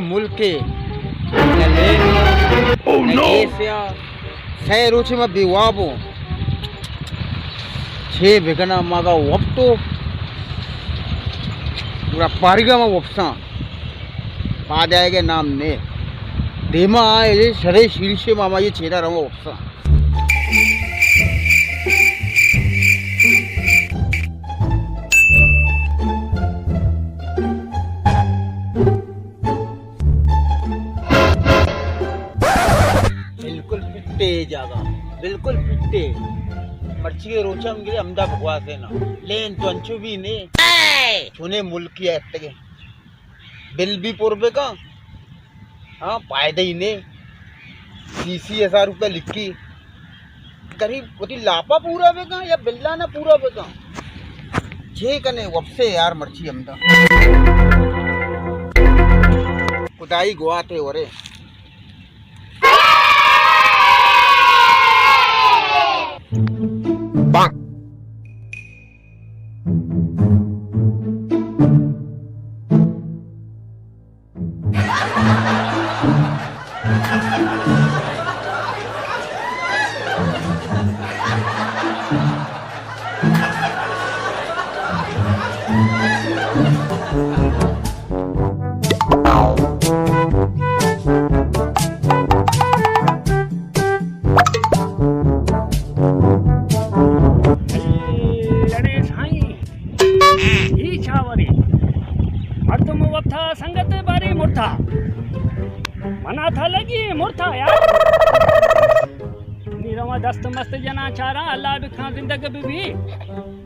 मुल्क के शहरों में बिवाबो छे बेगना मागा वप्तो पूरा पारिगा में वप्सा बाद आएगा नाम ने देमा आए शरे शीर्षे मामा ये छेड़ा रहो वप्सा जागा बिल्कुल पिट्टे मर्ची के रोचा में अमदा भगवा से ना लेन तो अंचु भी ने छुने मुल्क की ऐसे बिल भी पूर्वे का हाँ फायदे ही ने 30,000 रुपये लिखी करीब कोई लापा पूरा बेगा या बिल्ला ना पूरा बेगा छे कने वपसे यार मर्ची अमदा खुदाई गुआ थे ओरे संगत बारी मुर्था मना था लगी मुर्था यार नीरमा दस्त मस्त जना चारा अल्लाह भी खां जिंदगी भी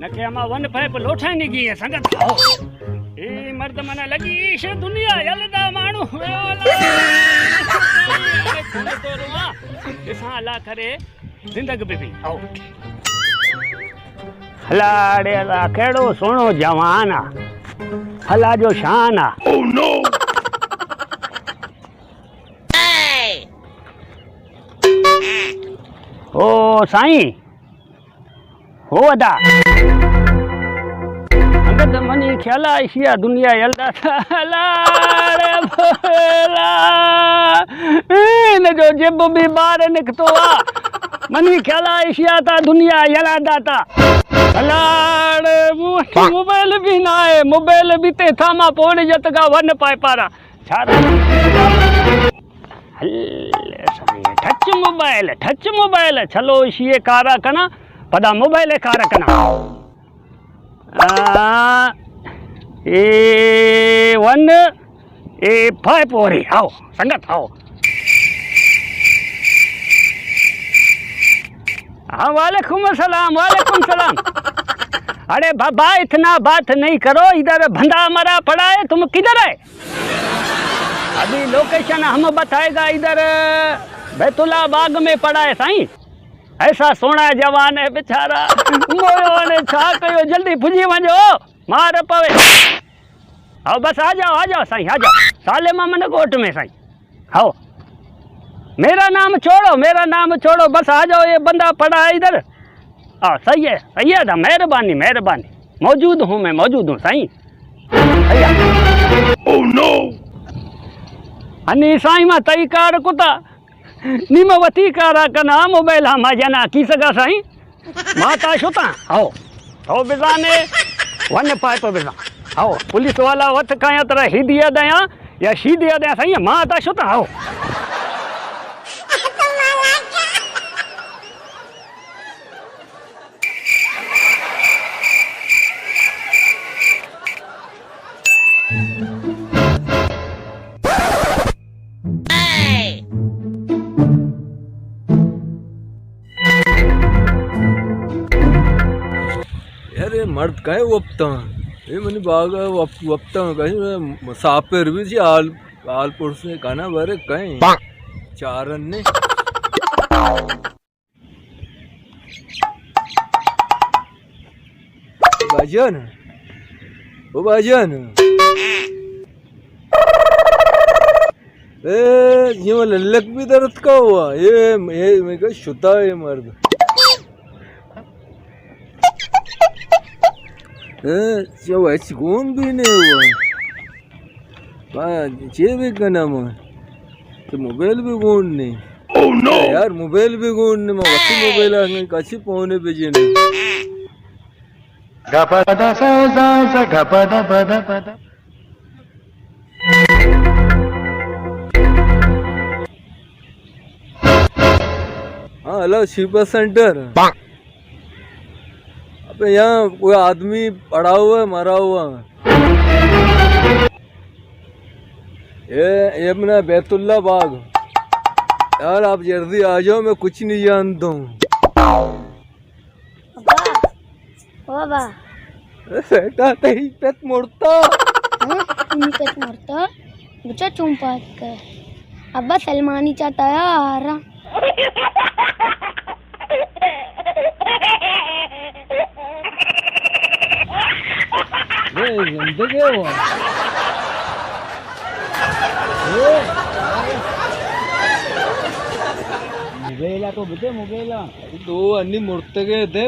न के अमा वन पाइप लोठा नहीं गई है संगत आओ ए मर्द मना लगी शे दुनिया यलदा मानू तो रुआ दिसा अल्लाह करे जिंदगी भी आओ हलाड़े ला केड़ो सोनो जवाना हला जो शान आ oh, no. ओ साईं हो अदा अंगद मनी ख्याला इशिया दुनिया यलदा लाड़े भला इन जो जब भी बाहर निकतो आ मनी ख्याला इशिया ता दुनिया यलदा ता लाड़े मोबाइल भी ना है मोबाइल भी ते थामा पोड़े जत का वन पाए पारा छारा टच मोबाइल चलो इसी कारा कना पदा मोबाइल कारा कना ए वन ए फाइव पोरी आओ संगत आओ हाँ वालेकुम सलाम अरे बाबा इतना बात नहीं करो इधर भंडा मरा पड़ा है तुम किधर है अभी लोकेशन हम बताएगा इधर बैतुल्ला बाग में पड़ा है साईं ऐसा सोना जवान है बेचारा मोयो ने छा कयो जल्दी पुजी वञो मार पवे आओ बस आ जाओ साईं आ जाओ साले मामन कोट में साईं आओ मेरा नाम छोड़ो बस आ जाओ ये बंदा पड़ा है इधर हाँ सही है ना मेहरबानी मौजूद हूँ साईं oh, no. अनि साईं मां तई कार कुता निम वती कारा कना मोबाइल हम जना की सगा साईं माता छुता आओ बिजाने वन पाइप बिजा आओ पुलिस वाला वत काया तरह हिदिया दया या शीदिया दया साईं माता छुता आओ अरे मर्द कहे वप्ता ये मनी बाग वप्ता कहीं मुसाफिर भी जी आलपुर से कहना बरे कहीं चारन ने भाईजान, ओ भाईजान, ये लल्लक भी दर्द का हुआ। ये मैं क्या शुता है मर्द। जो ऐसी कौन भी नहीं हुआ। ये भी का नाम है तो मोबाइल भी कौन नहीं। oh, no! यार मोबाइल भी कौन नहीं। मैं वैसे मोबाइल आने कच्ची पौने बेचे नहीं। गपदा सा सा गपदा पदा पदा। हाँ हेलो शिल्पा सेंटर। अबे यहाँ कोई आदमी पड़ा हुआ है, मरा हुआ। ये अपना बैतुल्ला बाग। यार आप जल्दी आ जाओ, मैं कुछ नहीं जानता हूँ। बेटा तेरी पेट मोड़ता। पेट मोड़ता बच्चा चुम्पात कर। अब्बा सलमानी चाहता है आ रहा। जिंदगी हुआ मोबाइल तो बचे मोबाइल दो अन्नी मुड़ते गए थे।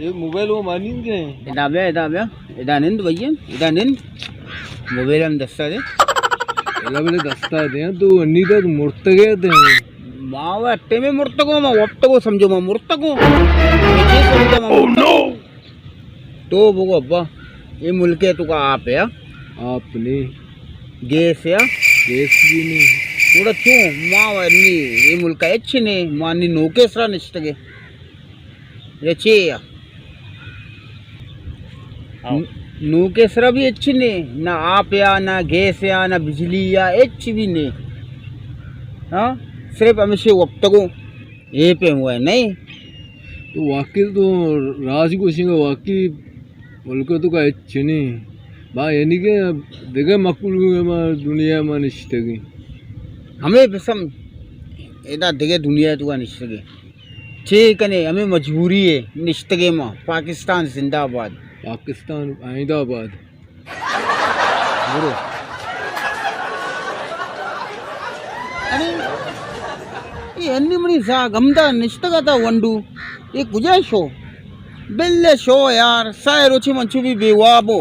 ये मोबाइल वो मानेंगे। इदा निंद भैया इदा निंद मोबाइल हम दस्ता दे दस्ता दे तो अन्नी तक मुड़ते गए थे। माव अट्टे में मुर्तको मा वप्तको समझो मा मुर्तको तो बोगो अब्बा ये मुल्क है तुका आप है आपने गैस है गैस भी नहीं पूरा क्यों माव अन्नी ये मुल्क है अच्छी ने मानी नोकेसरा निष्ठगे रचे या नोकेसरा भी अच्छी ने ना आप या ना गैस या ना बिजली या अच्छी भी ने हाँ सिर्फ हमेशा वक्तको ये पे हुआ है नहीं तो वाकई तो राज को सिंह वाकई मुल्क तो का अच्छी नहीं बा यानी के देखे मकुल दुनिया में निश्चित हमें बेसम एदा देखे दुनिया तो का निश्चित ठीक है हमें मजबूरी है निश्चित में पाकिस्तान जिंदाबाद पाकिस्तान अहमदाबाद अरे ये अन्नी मनी सा गमदा निश्चित था वंडू ये गुजा शो बिल्ले शो यार साय रुचि मंचू भी बेवाबो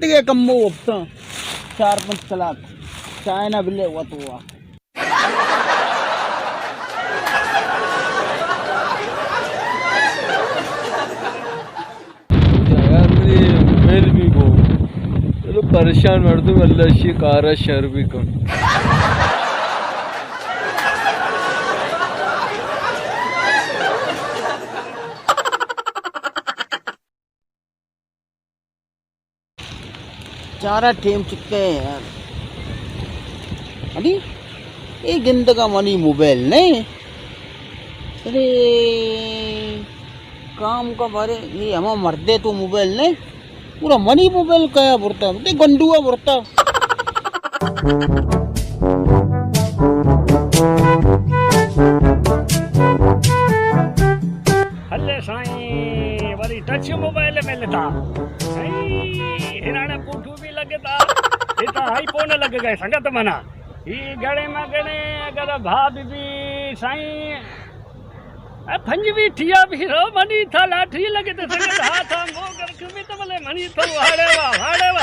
देखे कम्बो वक्ता 4-5 कलाक चाइना बिल्ले हुआ तो हुआ यार मेरी मोबाइल भी को चलो परेशान कर दूँ अल्लाह से कारा शर भी कम चारा टेम चुके हैं यार अरे ये गिंद का मनी मोबाइल नहीं अरे काम का बारे ये हम मर्दे तो मोबाइल नहीं पूरा मनी मोबाइल कया बुरता ते गंडुआ बुरता हल्ले साईं वरी टच मोबाइल में लेता हिराणे पुठू भी लगता इता आईफोन लग गए संगत मना ये गणे में गणे अगर भाभी भी साईं फंज भी ठिया भी रो मनी था लाठी लगे तो संगत हाथ मो कर भी तो भले मनी तो हाड़े वा